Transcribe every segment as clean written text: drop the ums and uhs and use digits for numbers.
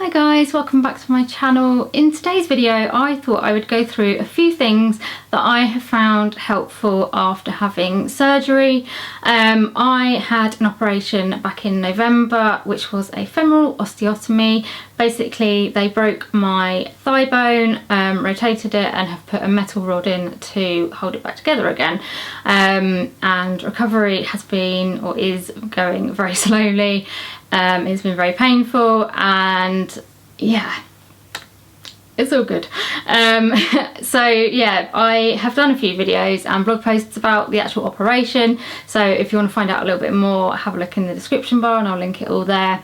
Hi guys, welcome back to my channel. In today's video I thought I would go through a few things that I have found helpful after having surgery. I had an operation back in November which was a femoral osteotomy. Basically they broke my thigh bone, rotated it and have put a metal rod in to hold it back together again. And recovery has been or is going very slowly. It's been very painful and yeah, it's all good. So yeah, I have done a few videos and blog posts about the actual operation, so if you want to find out a little bit more, have a look in the description bar and I'll link it all there.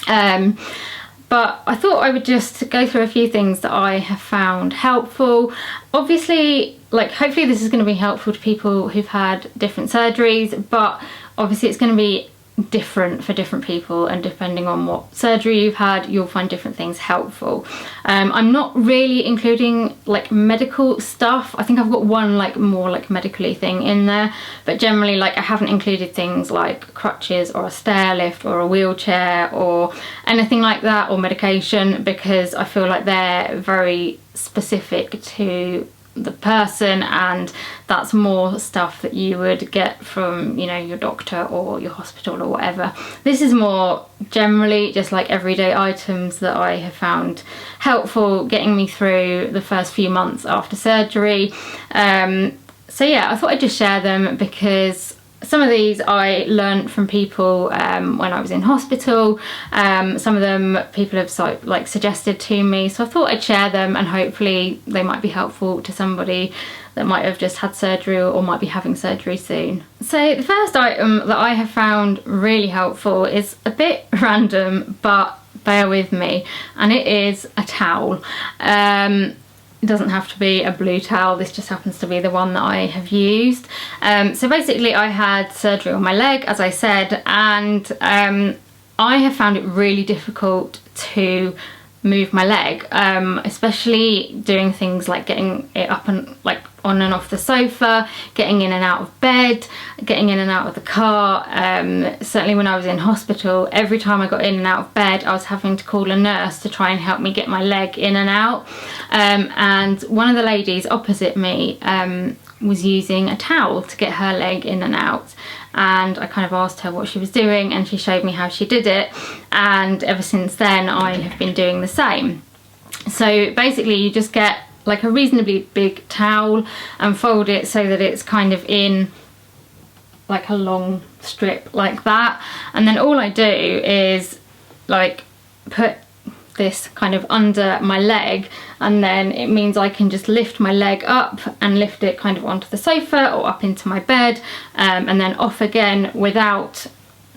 But I thought I would just go through a few things that I have found helpful. Obviously, like, hopefully this is going to be helpful to people who've had different surgeries, but obviously it's going to be different for different people, and depending on what surgery you've had you'll find different things helpful. I'm not really including like medical stuff. I think I've got one like more like medically thing in there, but generally like I haven't included things like crutches or a stair lift or a wheelchair or anything like that, or medication, because I feel like they're very specific to the person and that's more stuff that you would get from, you know, your doctor or your hospital or whatever. This is more generally just like everyday items that I have found helpful getting me through the first few months after surgery. So yeah, I thought I'd just share them because some of these I learned from people when I was in hospital. Some of them people have suggested to me, so I thought I'd share them and hopefully they might be helpful to somebody that might have just had surgery or might be having surgery soon. So the first item that I have found really helpful is a bit random, but bear with me, and it is a towel. It doesn't have to be a blue towel, this just happens to be the one that I have used. So basically I had surgery on my leg, as I said, and I have found it really difficult to move my leg, especially doing things like getting it up and like on and off the sofa, getting in and out of bed, getting in and out of the car. Certainly when I was in hospital, every time I got in and out of bed I was having to call a nurse to try and help me get my leg in and out. And one of the ladies opposite me was using a towel to get her leg in and out, and I kind of asked her what she was doing and she showed me how she did it, and ever since then I have been doing the same. So basically you just get like a reasonably big towel and fold it so that it's kind of in like a long strip like that, and then all I do is like put this kind of under my leg, and then it means I can just lift my leg up and lift it kind of onto the sofa or up into my bed, and then off again without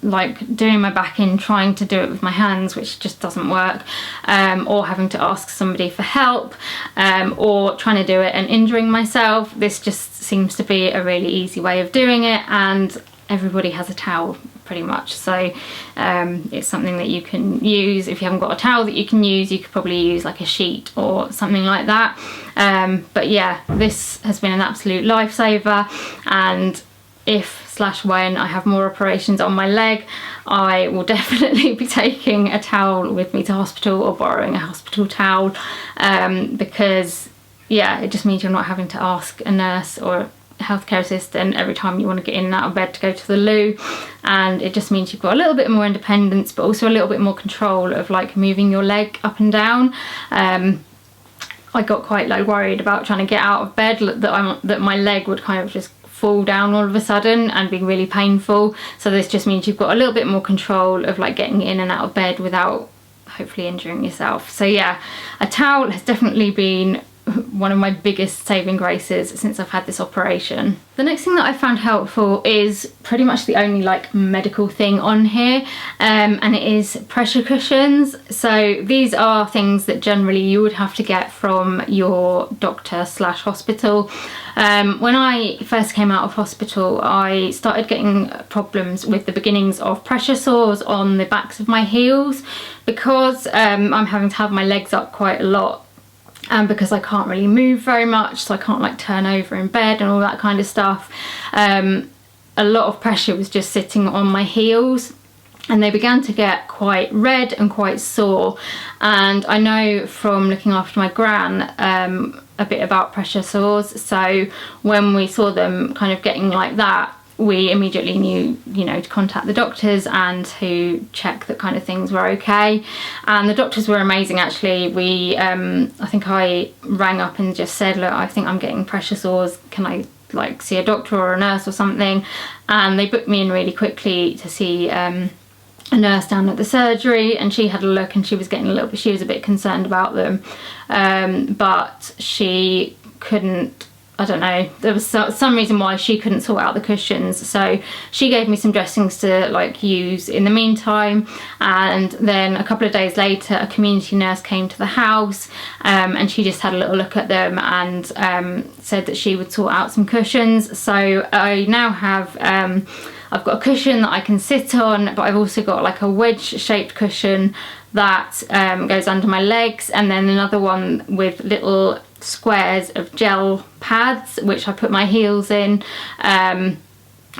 like doing my back in trying to do it with my hands, which just doesn't work, or having to ask somebody for help, or trying to do it and injuring myself. This just seems to be a really easy way of doing it, and everybody has a towel pretty much, so it's something that you can use. If you haven't got a towel that you can use, you could probably use like a sheet or something like that. But yeah, this has been an absolute lifesaver, and if/when I have more operations on my leg, I will definitely be taking a towel with me to hospital or borrowing a hospital towel, because yeah, it just means you're not having to ask a nurse or healthcare assistant every time you want to get in and out of bed to go to the loo, and it just means you've got a little bit more independence but also a little bit more control of like moving your leg up and down. I got quite like worried about trying to get out of bed that my leg would kind of just fall down all of a sudden and be really painful, so this just means you've got a little bit more control of like getting in and out of bed without hopefully injuring yourself. So yeah, a towel has definitely been one of my biggest saving graces since I've had this operation. The next thing that I found helpful is pretty much the only like medical thing on here, and it is pressure cushions. So these are things that generally you would have to get from your doctor/hospital. When I first came out of hospital I started getting problems with the beginnings of pressure sores on the backs of my heels, because I'm having to have my legs up quite a lot, and because I can't really move very much, so I can't like turn over in bed and all that kind of stuff. A lot of pressure was just sitting on my heels, and they began to get quite red and quite sore. And I know from looking after my gran a bit about pressure sores, so when we saw them kind of getting like that, we immediately knew, you know, to contact the doctors and to check that kind of things were okay. And the doctors were amazing, actually. We I think I rang up and just said, look, I think I'm getting pressure sores, can I like see a doctor or a nurse or something? And they booked me in really quickly to see a nurse down at the surgery, and she had a look and she was getting she was a bit concerned about them, but she couldn't, I don't know, there was some reason why she couldn't sort out the cushions, so she gave me some dressings to like use in the meantime. And then a couple of days later, a community nurse came to the house, and she just had a little look at them and said that she would sort out some cushions. So I now have I've got a cushion that I can sit on, but I've also got like a wedge shaped cushion that goes under my legs, and then another one with little squares of gel pads which I put my heels in, and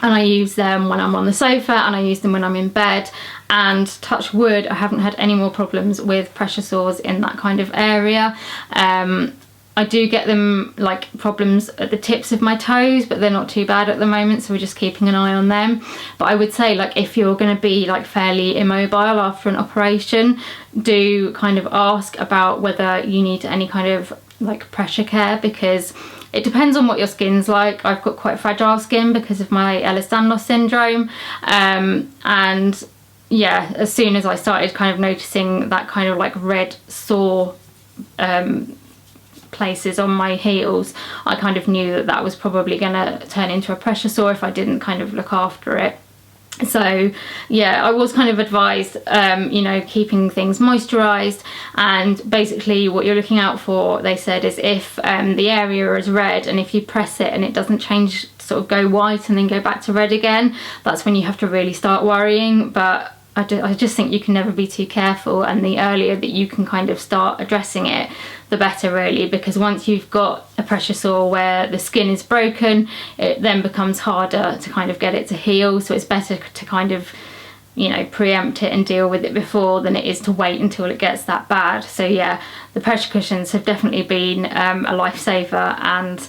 I use them when I'm on the sofa and I use them when I'm in bed. And touch wood, I haven't had any more problems with pressure sores in that kind of area. I do get them like problems at the tips of my toes, but they're not too bad at the moment, so we're just keeping an eye on them. But I would say, like, if you're going to be like fairly immobile after an operation, do kind of ask about whether you need any kind of like pressure care, because it depends on what your skin's like. I've got quite fragile skin because of my Ehlers-Danlos syndrome, and yeah, as soon as I started kind of noticing that kind of like red sore places on my heels, I kind of knew that that was probably going to turn into a pressure sore if I didn't kind of look after it. So yeah, I was kind of advised, you know, keeping things moisturized, and basically what you're looking out for, they said, is if the area is red, and if you press it and it doesn't change, sort of go white and then go back to red again, that's when you have to really start worrying. But I just think you can never be too careful, and the earlier that you can kind of start addressing it, the better, really, because once you've got a pressure sore where the skin is broken, it then becomes harder to kind of get it to heal. So it's better to kind of, you know, preempt it and deal with it before than it is to wait until it gets that bad. So yeah, the pressure cushions have definitely been a lifesaver, and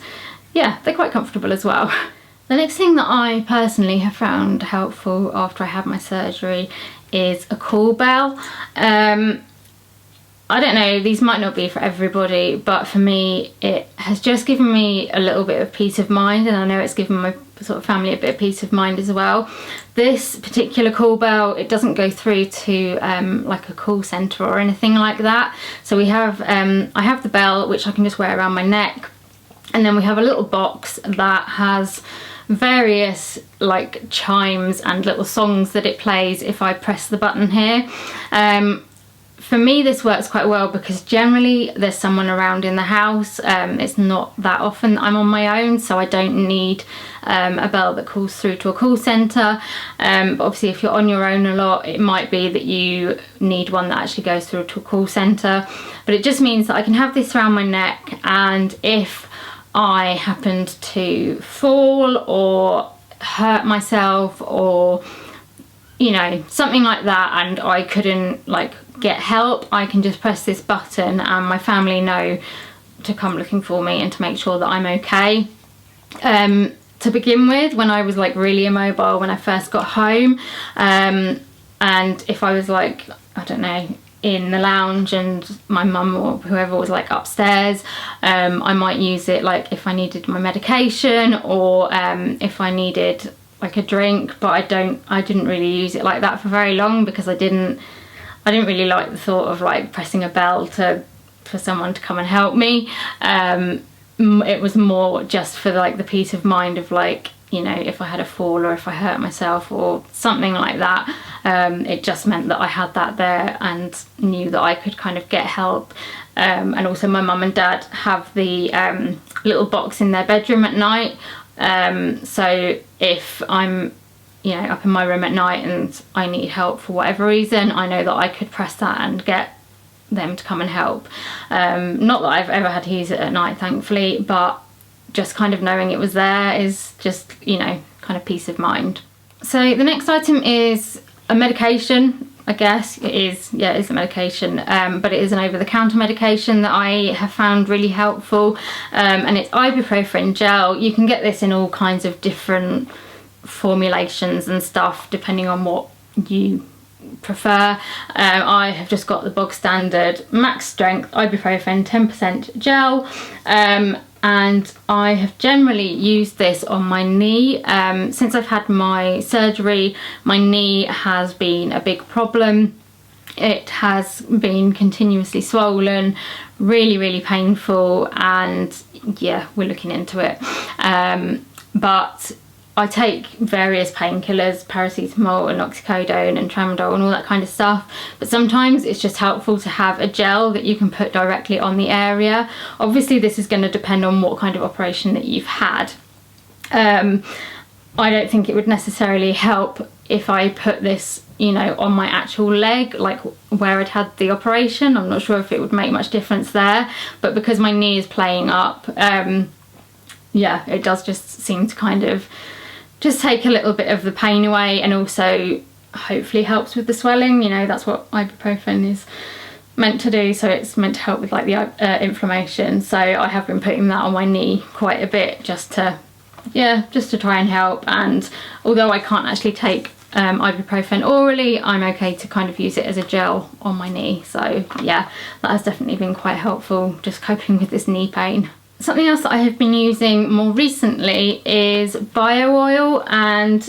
yeah, they're quite comfortable as well. The next thing that I personally have found helpful after I had my surgery is a call bell. I don't know, these might not be for everybody, but for me it has just given me a little bit of peace of mind, and I know it's given my sort of family a bit of peace of mind as well. This particular call bell, it doesn't go through to like a call centre or anything like that. So we have, I have the bell which I can just wear around my neck, and then we have a little box that has various like chimes and little songs that it plays if I press the button here. For me this works quite well because generally there's someone around in the house. It's not that often I'm on my own, so I don't need a bell that calls through to a call centre. But obviously if you're on your own a lot, it might be that you need one that actually goes through to a call centre. But it just means that I can have this around my neck, and if I happened to fall or hurt myself, or you know, something like that, and I couldn't like get help, I can just press this button and my family know to come looking for me and to make sure that I'm okay. To begin with, when I was like really immobile when I first got home, and if I was like, I don't know, in the lounge and my mum or whoever was like upstairs, I might use it like if I needed my medication, or if I needed like a drink. But I didn't really use it like that for very long, because I didn't really like the thought of like pressing a bell for someone to come and help me. It was more just for like the peace of mind of like, you know, if I had a fall or if I hurt myself or something like that, it just meant that I had that there and knew that I could kind of get help. And also my mum and dad have the little box in their bedroom at night, so if I'm, you know, up in my room at night and I need help for whatever reason, I know that I could press that and get them to come and help. Not that I've ever had to use it at night, thankfully, but just kind of knowing it was there is just, you know, kind of peace of mind. So the next item is a medication, I guess. It is, yeah, it's a medication, but it is an over-the-counter medication that I have found really helpful, and it's ibuprofen gel. You can get this in all kinds of different formulations and stuff depending on what you prefer. I have just got the bog standard max strength ibuprofen 10% gel, and I have generally used this on my knee. Since I've had my surgery, my knee has been a big problem. It has been continuously swollen, really painful, and yeah, we're looking into it. But I take various painkillers, paracetamol and oxycodone and tramadol and all that kind of stuff, but sometimes it's just helpful to have a gel that you can put directly on the area. Obviously this is going to depend on what kind of operation that you've had. I don't think it would necessarily help if I put this, you know, on my actual leg, like where I'd had the operation. I'm not sure if it would make much difference there, but because my knee is playing up, yeah, it does just seem to kind of just take a little bit of the pain away, and also hopefully helps with the swelling. You know, that's what ibuprofen is meant to do, so it's meant to help with like the inflammation. So I have been putting that on my knee quite a bit just to try and help. And although I can't actually take ibuprofen orally, I'm okay to kind of use it as a gel on my knee. So yeah, that has definitely been quite helpful, just coping with this knee pain. Something else that I have been using more recently is bio oil, and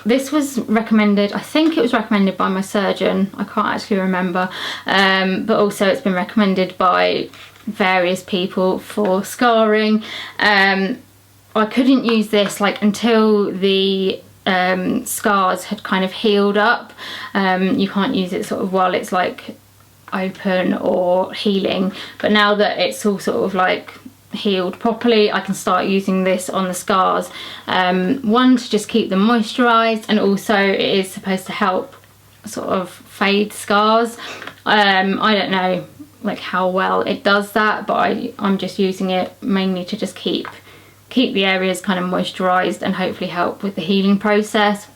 this was recommended, I think it was recommended by my surgeon, I can't actually remember, but also it's been recommended by various people for scarring. I couldn't use this like until the scars had kind of healed up. You can't use it sort of while it's like open or healing, but now that it's all sort of like healed properly, I can start using this on the scars. One, to just keep them moisturized, and also it is supposed to help sort of fade scars. I don't know like how well it does that, but I'm just using it mainly to just keep the areas kind of moisturized and hopefully help with the healing process.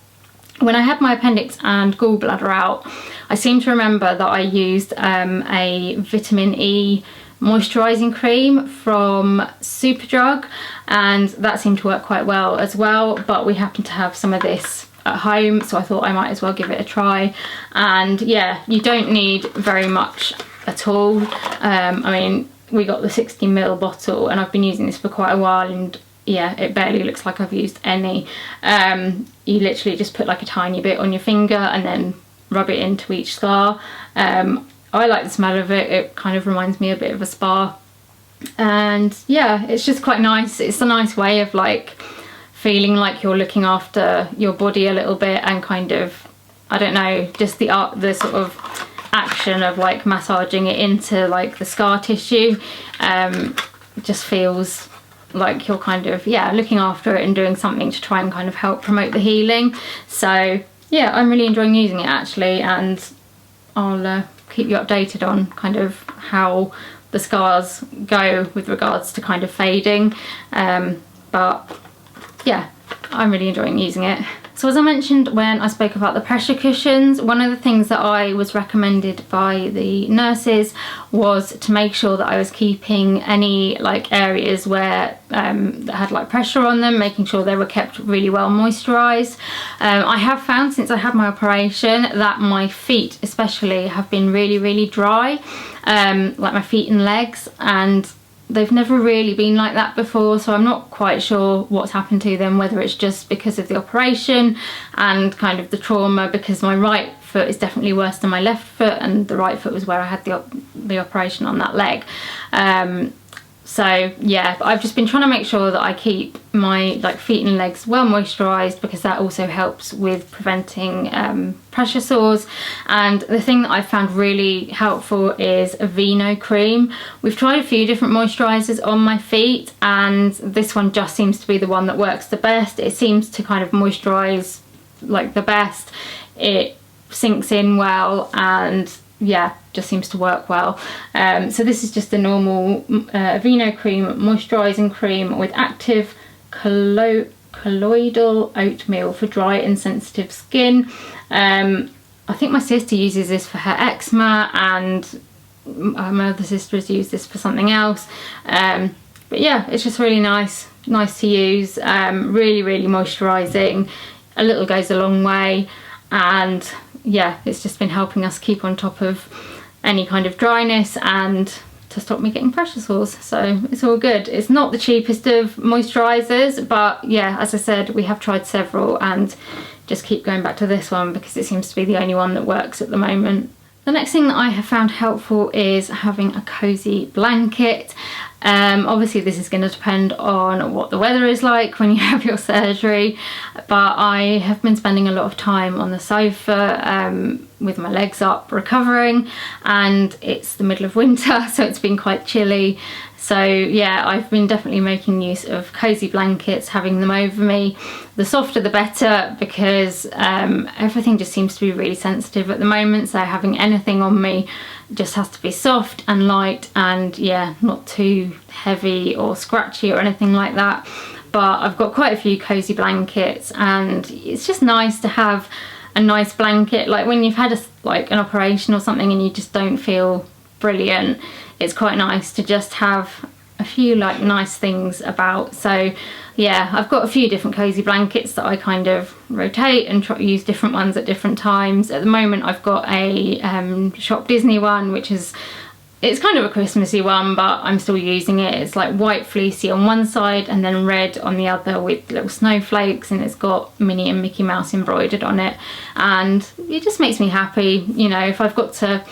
When I had my appendix and gallbladder out, I seem to remember that I used a vitamin E moisturising cream from Superdrug, and that seemed to work quite well as well, but we happen to have some of this at home, so I thought I might as well give it a try. And yeah, you don't need very much at all. I mean, we got the 60ml bottle and I've been using this for quite a while, and yeah, it barely looks like I've used any. You literally just put like a tiny bit on your finger and then rub it into each scar. I like the smell of it. It kind of reminds me a bit of a spa, and yeah, it's just quite nice. It's a nice way of like feeling like you're looking after your body a little bit, and kind of, I don't know, just the sort of action of like massaging it into like the scar tissue just feels like you're kind of, yeah, looking after it and doing something to try and kind of help promote the healing. So yeah, I'm really enjoying using it actually, and I'll keep you updated on kind of how the scars go with regards to kind of fading. But yeah, I'm really enjoying using it. So as I mentioned when I spoke about the pressure cushions, one of the things that I was recommended by the nurses was to make sure that I was keeping any like areas where that had like pressure on them, making sure they were kept really well moisturised. I have found since I had my operation that my feet especially have been really dry, like my feet and legs, and they've never really been like that before, so I'm not quite sure what's happened to them, whether it's just because of the operation and kind of the trauma, because my right foot is definitely worse than my left foot, and the right foot was where I had the operation on that leg. So yeah, but I've just been trying to make sure that I keep my like feet and legs well moisturised, because that also helps with preventing pressure sores. And the thing that I found really helpful is a Vino cream. We've tried a few different moisturisers on my feet, and this one just seems to be the one that works the best. It seems to kind of moisturise like the best. It sinks in well, and yeah, just seems to work well. So this is just a normal Vino cream moisturising cream with active colloidal oatmeal for dry and sensitive skin. I think my sister uses this for her eczema, and my other sister has used this for something else. But yeah, it's just really nice to use. Really moisturising. A little goes a long way, and yeah, it's just been helping us keep on top of any kind of dryness and to stop me getting pressure sores, so it's all good. It's not the cheapest of moisturisers, but yeah, as I said, we have tried several and just keep going back to this one because it seems to be the only one that works at the moment. The next thing that I have found helpful is having a cosy blanket. Obviously this is going to depend on what the weather is like when you have your surgery, but I have been spending a lot of time on the sofa with my legs up recovering, and it's the middle of winter, so it's been quite chilly. So yeah, I've been definitely making use of cosy blankets, having them over me. The softer the better, because everything just seems to be really sensitive at the moment, so having anything on me just has to be soft and light, and yeah, not too heavy or scratchy or anything like that. But I've got quite a few cosy blankets, and it's just nice to have a nice blanket. Like when you've had an operation or something and you just don't feel brilliant, it's quite nice to just have a few like nice things about. So yeah, I've got a few different cosy blankets that I kind of rotate and try to use different ones at different times. At the moment I've got a Shop Disney one, which is, it's kind of a Christmassy one, but I'm still using it. It's like white fleecy on one side and then red on the other with little snowflakes, and it's got Minnie and Mickey Mouse embroidered on it, and it just makes me happy. You know, if I've got to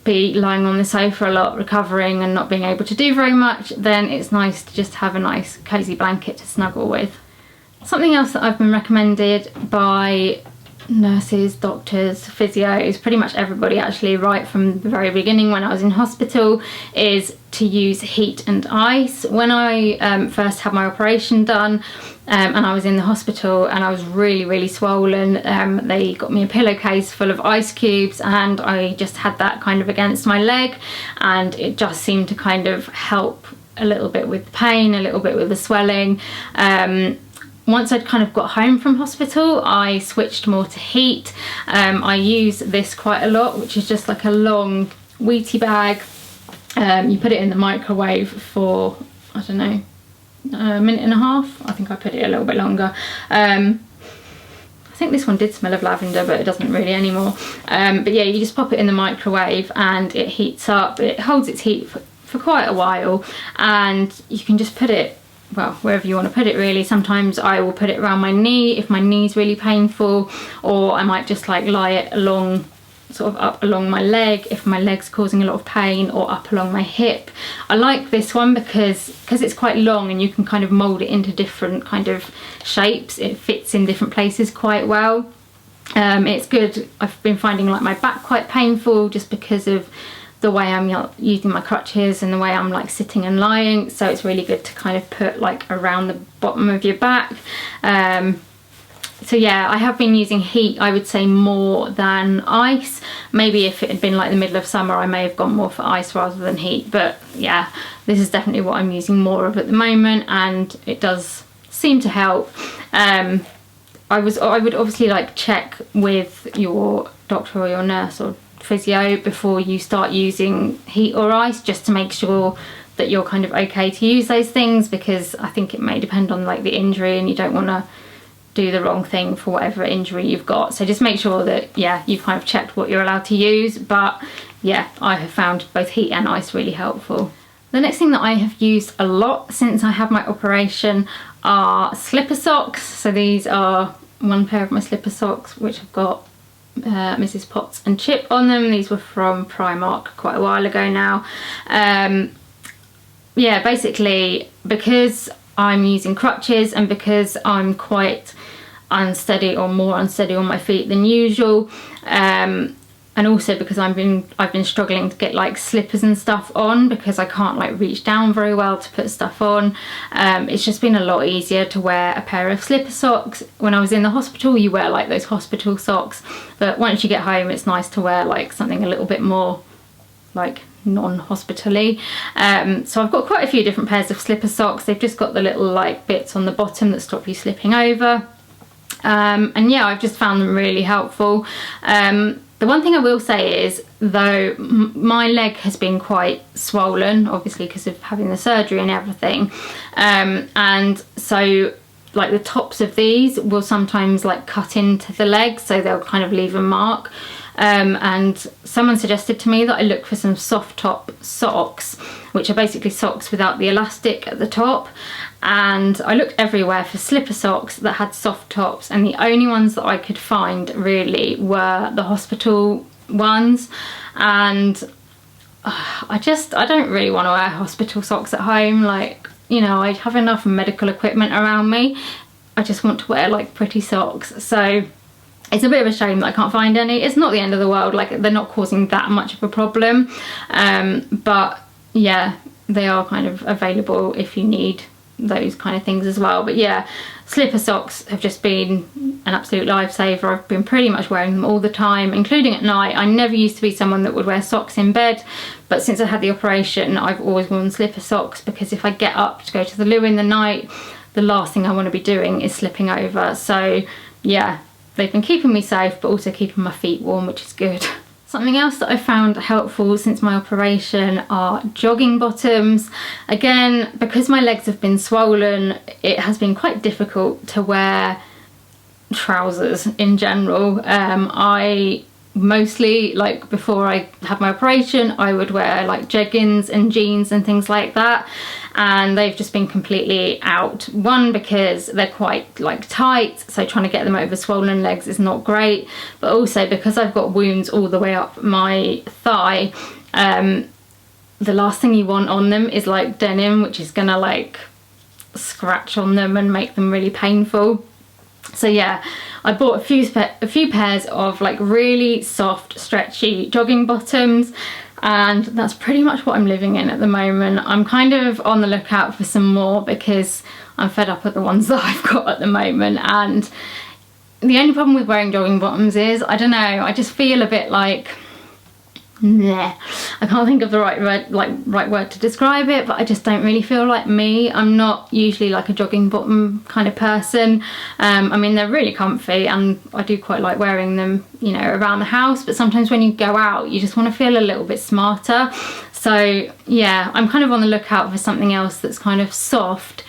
be lying on the sofa a lot recovering and not being able to do very much, then it's nice to just have a nice cosy blanket to snuggle with. Something else that I've been recommended by nurses, doctors, physios, pretty much everybody actually, right from the very beginning when I was in hospital, is to use heat and ice. When I first had my operation done and I was in the hospital and I was really swollen, they got me a pillowcase full of ice cubes, and I just had that kind of against my leg, and it just seemed to kind of help a little bit with the pain, a little bit with the swelling. Once I'd kind of got home from hospital, I switched more to heat. I use this quite a lot, which is just like a long wheatie bag. You put it in the microwave for, I don't know, a minute and a half. I think I put it a little bit longer. I think this one did smell of lavender, but it doesn't really anymore. But yeah, you just pop it in the microwave and it heats up. It holds its heat for quite a while, and you can just put it, well, wherever you want to put it really. Sometimes I will put it around my knee if my knee's really painful, or I might just like lie it along, sort of up along my leg if my leg's causing a lot of pain, or up along my hip. I like this one because it's quite long and you can kind of mould it into different kind of shapes. It fits in different places quite well. It's good. I've been finding like my back quite painful just because of the way I'm using my crutches and the way I'm like sitting and lying, so it's really good to kind of put like around the bottom of your back. So yeah, I have been using heat, I would say, more than ice. Maybe if it had been like the middle of summer, I may have gone more for ice rather than heat, but yeah, this is definitely what I'm using more of at the moment, and it does seem to help. I would obviously like check with your doctor or your nurse or physio before you start using heat or ice, just to make sure that you're kind of okay to use those things, because I think it may depend on like the injury and you don't want to do the wrong thing for whatever injury you've got. So just make sure that, yeah, you've kind of checked what you're allowed to use. But yeah, I have found both heat and ice really helpful. The next thing that I have used a lot since I had my operation are slipper socks. So these are one pair of my slipper socks which have got Mrs. Potts and Chip on them. These were from Primark quite a while ago now. Yeah, basically because I'm using crutches and because I'm quite unsteady, or more unsteady on my feet than usual, and also because I've been struggling to get like slippers and stuff on because I can't like reach down very well to put stuff on. It's just been a lot easier to wear a pair of slipper socks. When I was in the hospital, you wear like those hospital socks, but once you get home, it's nice to wear like something a little bit more like non-hospitally. So I've got quite a few different pairs of slipper socks. They've just got the little like bits on the bottom that stop you slipping over. And yeah, I've just found them really helpful. The one thing I will say is, though, my leg has been quite swollen, obviously because of having the surgery and everything, and so like the tops of these will sometimes like cut into the leg, so they'll kind of leave a mark. And someone suggested to me that I look for some soft top socks, which are basically socks without the elastic at the top. And I looked everywhere for slipper socks that had soft tops, and the only ones that I could find really were the hospital ones. And I don't really want to wear hospital socks at home. Like, you know, I have enough medical equipment around me. I just want to wear like pretty socks. So it's a bit of a shame that I can't find any. It's not the end of the world, like they're not causing that much of a problem. But yeah, they are kind of available if you need those kind of things as well. But yeah, slipper socks have just been an absolute lifesaver. I've been pretty much wearing them all the time, including at night. I never used to be someone that would wear socks in bed, but since I had the operation, I've always worn slipper socks, because if I get up to go to the loo in the night, the last thing I want to be doing is slipping over. So yeah, they've been keeping me safe, but also keeping my feet warm, which is good. Something else that I found helpful since my operation are jogging bottoms. Again, because my legs have been swollen, it has been quite difficult to wear trousers in general. I mostly, like before I had my operation, I would wear like jeggings and jeans and things like that, and they've just been completely out. One, because they're quite like tight, so trying to get them over swollen legs is not great, but also because I've got wounds all the way up my thigh, the last thing you want on them is like denim, which is gonna like scratch on them and make them really painful. So yeah, I bought a few pairs of like really soft, stretchy jogging bottoms, and that's pretty much what I'm living in at the moment. I'm kind of on the lookout for some more, because I'm fed up with the ones that I've got at the moment. And the only problem with wearing jogging bottoms is, I don't know, I just feel a bit like, nah, I can't think of the right word to describe it, but I just don't really feel like me. I'm not usually like a jogging bottom kind of person. I mean, they're really comfy and I do quite like wearing them, you know, around the house, but sometimes when you go out you just want to feel a little bit smarter. So yeah, I'm kind of on the lookout for something else that's kind of soft,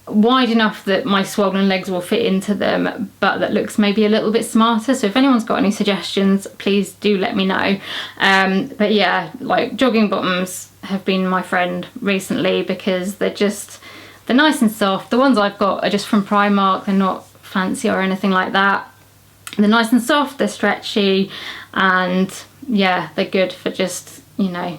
wide enough that my swollen legs will fit into them, but that looks maybe a little bit smarter. So if anyone's got any suggestions, please do let me know. But yeah, like jogging bottoms have been my friend recently, because they're nice and soft. The ones I've got are just from Primark. They're not fancy or anything like that. They're nice and soft, they're stretchy, and yeah, they're good for just, you know,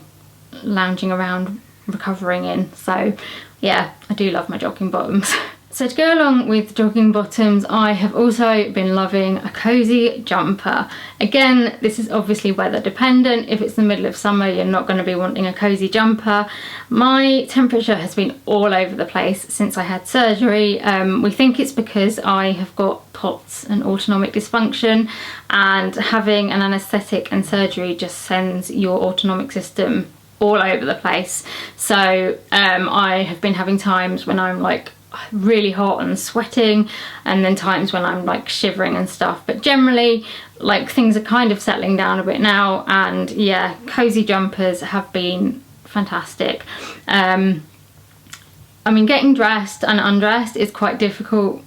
lounging around, recovering in. So yeah, I do love my jogging bottoms. So to go along with jogging bottoms, I have also been loving a cozy jumper. Again, this is obviously weather dependent. If it's the middle of summer, you're not going to be wanting a cozy jumper. My temperature has been all over the place since I had surgery. We think it's because I have got POTS and autonomic dysfunction, and having an anaesthetic and surgery just sends your autonomic system all over the place. So I have been having times when I'm like really hot and sweating, and then times when I'm like shivering and stuff, but generally like things are kind of settling down a bit now, and yeah, cozy jumpers have been fantastic. I mean, getting dressed and undressed is quite difficult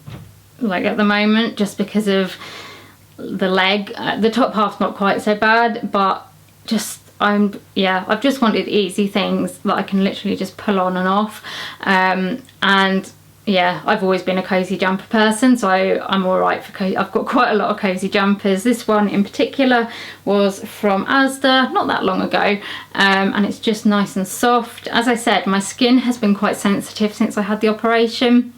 like at the moment, just because of the leg. The top half's not quite so bad, but just I've just wanted easy things that I can literally just pull on and off. And yeah, I've always been a cozy jumper person, so I'm all right for cozy. I've got quite a lot of cozy jumpers. This one in particular was from Asda not that long ago, and it's just nice and soft. As I said, my skin has been quite sensitive since I had the operation,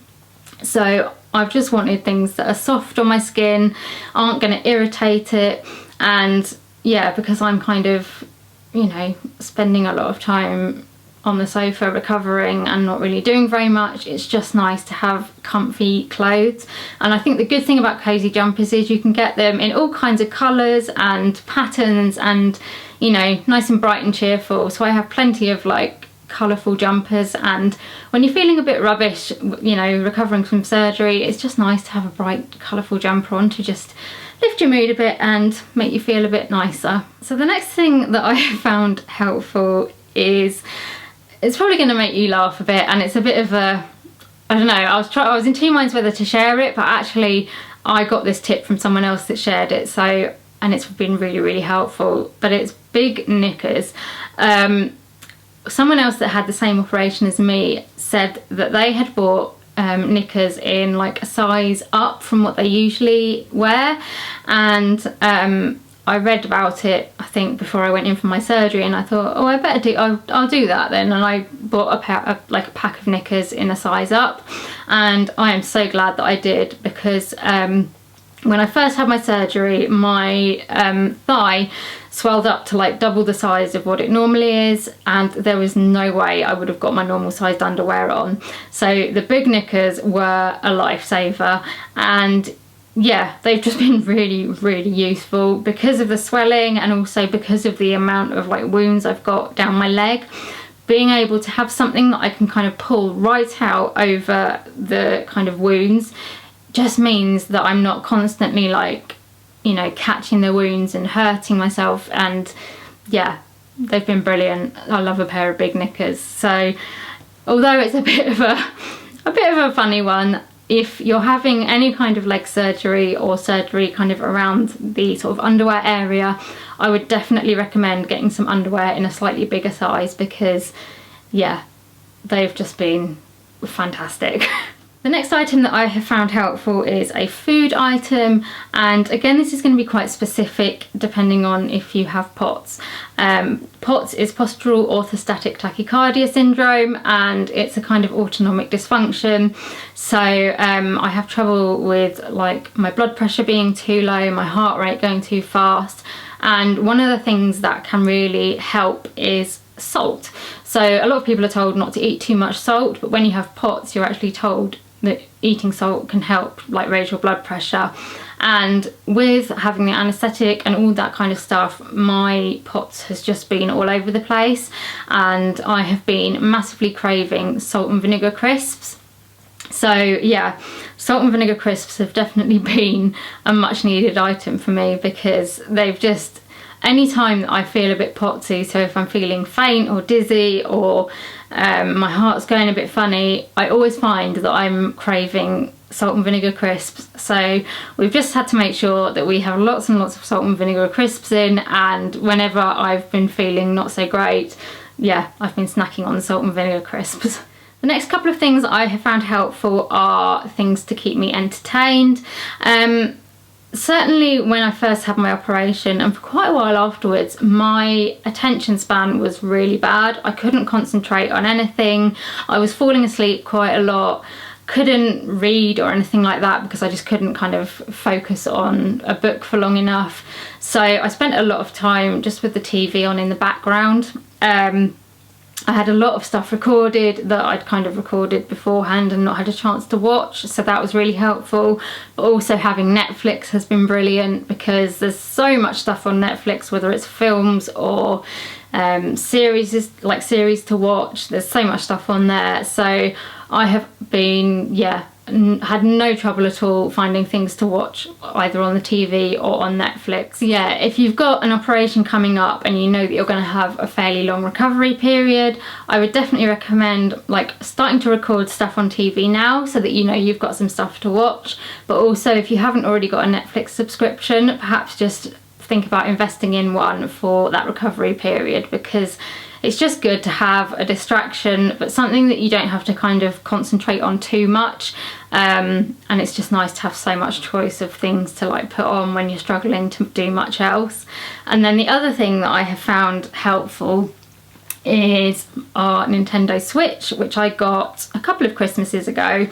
so I've just wanted things that are soft on my skin, aren't going to irritate it, and yeah, because I'm kind of, you know, spending a lot of time on the sofa recovering and not really doing very much, it's just nice to have comfy clothes. And I think the good thing about cozy jumpers is you can get them in all kinds of colours and patterns, and you know, nice and bright and cheerful. So I have plenty of like colourful jumpers, and when you're feeling a bit rubbish, you know, recovering from surgery, it's just nice to have a bright colourful jumper on to just lift your mood a bit and make you feel a bit nicer. So the next thing that I have found helpful is, it's probably going to make you laugh a bit, and it's a bit of a, I don't know, I was in two minds whether to share it, but actually I got this tip from someone else that shared it, so, and it's been really, really helpful. But it's big knickers. Someone else that had the same operation as me said that they had bought knickers in like a size up from what they usually wear, and I read about it, I think, before I went in for my surgery, and I thought, oh, I better do, I'll do that then. And I bought a pack of knickers in a size up, and I am so glad that I did, because when I first had my surgery, my thigh swelled up to like double the size of what it normally is, and there was no way I would have got my normal sized underwear on. So the big knickers were a lifesaver, and yeah, they've just been really, really useful because of the swelling, and also because of the amount of like wounds I've got down my leg. Being able to have something that I can kind of pull right out over the kind of wounds just means that I'm not constantly like, you know, catching the wounds and hurting myself. And yeah, they've been brilliant. I love a pair of big knickers. So although it's a bit of a funny one, if you're having any kind of leg surgery or surgery kind of around the sort of underwear area, I would definitely recommend getting some underwear in a slightly bigger size, because yeah, they've just been fantastic. The next item that I have found helpful is a food item, and again this is going to be quite specific depending on if you have POTS. POTS is postural orthostatic tachycardia syndrome, and it's a kind of autonomic dysfunction. So I have trouble with like my blood pressure being too low, my heart rate going too fast, and one of the things that can really help is salt. So a lot of people are told not to eat too much salt, but when you have POTS you're actually told that eating salt can help like raise your blood pressure. And with having the anaesthetic and all that kind of stuff, my POTS has just been all over the place, and I have been massively craving salt and vinegar crisps. So yeah, salt and vinegar crisps have definitely been a much needed item for me, because they've just, anytime that I feel a bit potsy, so if I'm feeling faint or dizzy or my heart's going a bit funny, I always find that I'm craving salt and vinegar crisps. So we've just had to make sure that we have lots and lots of salt and vinegar crisps in, and whenever I've been feeling not so great, yeah, I've been snacking on salt and vinegar crisps. The next couple of things I have found helpful are things to keep me entertained. Certainly when I first had my operation, and for quite a while afterwards, my attention span was really bad. I couldn't concentrate on anything. I was falling asleep quite a lot, couldn't read or anything like that because I just couldn't kind of focus on a book for long enough. So I spent a lot of time just with the TV on in the background. I had a lot of stuff recorded that I'd kind of recorded beforehand and not had a chance to watch, so that was really helpful. But also having Netflix has been brilliant, because there's so much stuff on Netflix, whether it's films or series to watch. There's so much stuff on there, so I have been, yeah, had no trouble at all finding things to watch either on the TV or on Netflix. Yeah, if you've got an operation coming up and you know that you're going to have a fairly long recovery period, I would definitely recommend like starting to record stuff on TV now, so that you know you've got some stuff to watch. But also, if you haven't already got a Netflix subscription, perhaps just think about investing in one for that recovery period, because it's just good to have a distraction, but something that you don't have to kind of concentrate on too much. And it's just nice to have so much choice of things to like put on when you're struggling to do much else. And then the other thing that I have found helpful is our Nintendo Switch, which I got a couple of Christmases ago.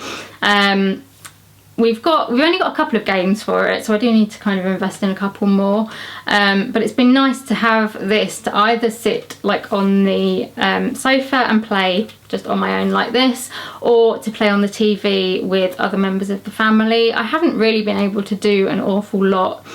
We've only got a couple of games for it, so I do need to kind of invest in a couple more. But it's been nice to have this to either sit like on the sofa and play just on my own like this, or to play on the TV with other members of the family. I haven't really been able to do an awful lot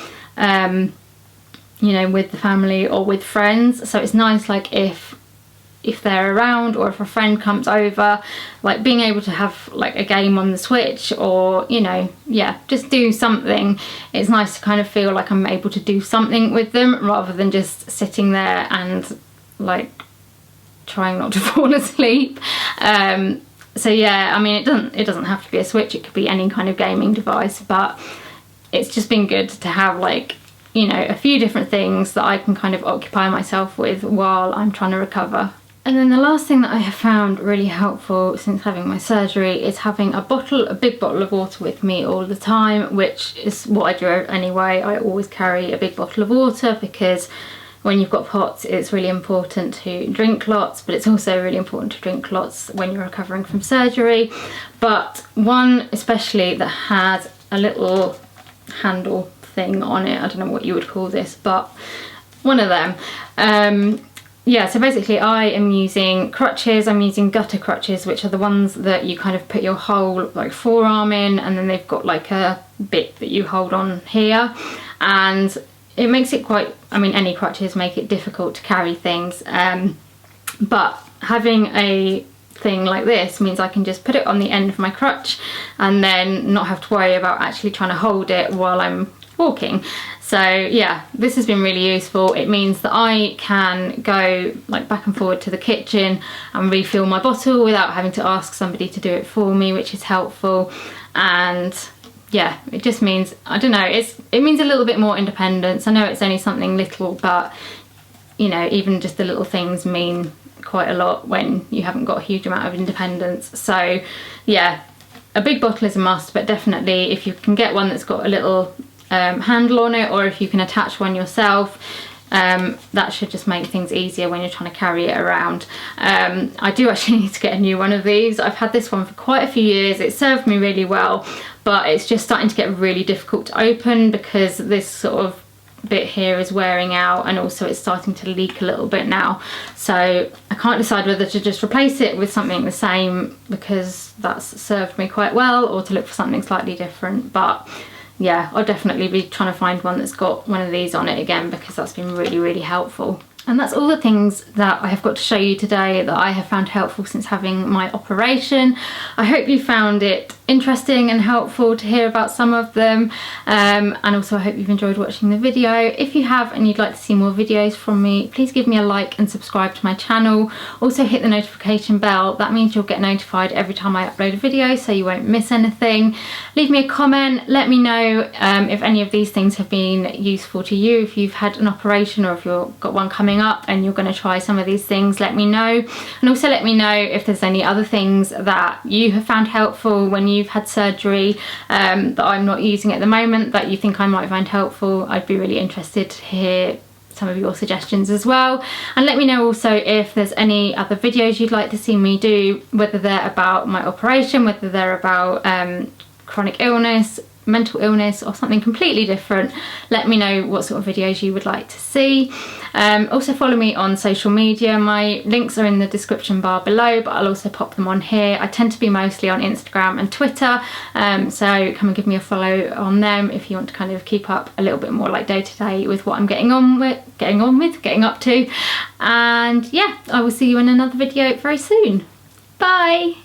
you know, with the family or with friends. So it's nice, like if they're around or if a friend comes over, like being able to have like a game on the Switch, or, you know, yeah, just do something. It's nice to kind of feel like I'm able to do something with them rather than just sitting there and like trying not to fall asleep. So yeah, I mean, it doesn't have to be a Switch, it could be any kind of gaming device, but it's just been good to have, like, you know, a few different things that I can kind of occupy myself with while I'm trying to recover. And then the last thing that I have found really helpful since having my surgery is having a big bottle of water with me all the time, which is what I do anyway. I always carry a big bottle of water because when you've got POTS, it's really important to drink lots, but it's also really important to drink lots when you're recovering from surgery. But one especially that has a little handle thing on it, I don't know what you would call this, but one of them. Yeah, so basically I am using crutches. I'm using gutter crutches, which are the ones that you kind of put your whole like forearm in, and then they've got like a bit that you hold on here, and it makes it quite, I mean, any crutches make it difficult to carry things, but having a thing like this means I can just put it on the end of my crutch and then not have to worry about actually trying to hold it while I'm walking. So yeah, this has been really useful. It means that I can go like back and forward to the kitchen and refill my bottle without having to ask somebody to do it for me, which is helpful. And yeah, it just means, I don't know, it means a little bit more independence. I know it's only something little, but you know, even just the little things mean quite a lot when you haven't got a huge amount of independence. So yeah, a big bottle is a must, but definitely if you can get one that's got a little handle on it, or if you can attach one yourself, that should just make things easier when you're trying to carry it around. I do actually need to get a new one of these. I've had this one for quite a few years. It served me really well, but it's just starting to get really difficult to open because this sort of bit here is wearing out, and also it's starting to leak a little bit now. So I can't decide whether to just replace it with something the same, because that's served me quite well, or to look for something slightly different. But yeah, I'll definitely be trying to find one that's got one of these on it again, because that's been really, really helpful. And that's all the things that I have got to show you today that I have found helpful since having my operation. I hope you found it interesting and helpful to hear about some of them, and also I hope you've enjoyed watching the video. If you have and you'd like to see more videos from me, please give me a like and subscribe to my channel. Also hit the notification bell. That means you'll get notified every time I upload a video, so you won't miss anything. Leave me a comment, let me know if any of these things have been useful to you. If you've had an operation, or if you've got one coming up and you're going to try some of these things, let me know. And also let me know if there's any other things that you have found helpful when you've had surgery that I'm not using at the moment that you think I might find helpful. I'd be really interested to hear some of your suggestions as well. And let me know also if there's any other videos you'd like to see me do, whether they're about my operation, whether they're about chronic illness, mental illness, or something completely different. Let me know what sort of videos you would like to see. Also follow me on social media. My links are in the description bar below, but I'll also pop them on here. I tend to be mostly on Instagram and Twitter, so come and give me a follow on them if you want to kind of keep up a little bit more like day to day with what I'm getting up to. And yeah, I will see you in another video very soon. Bye.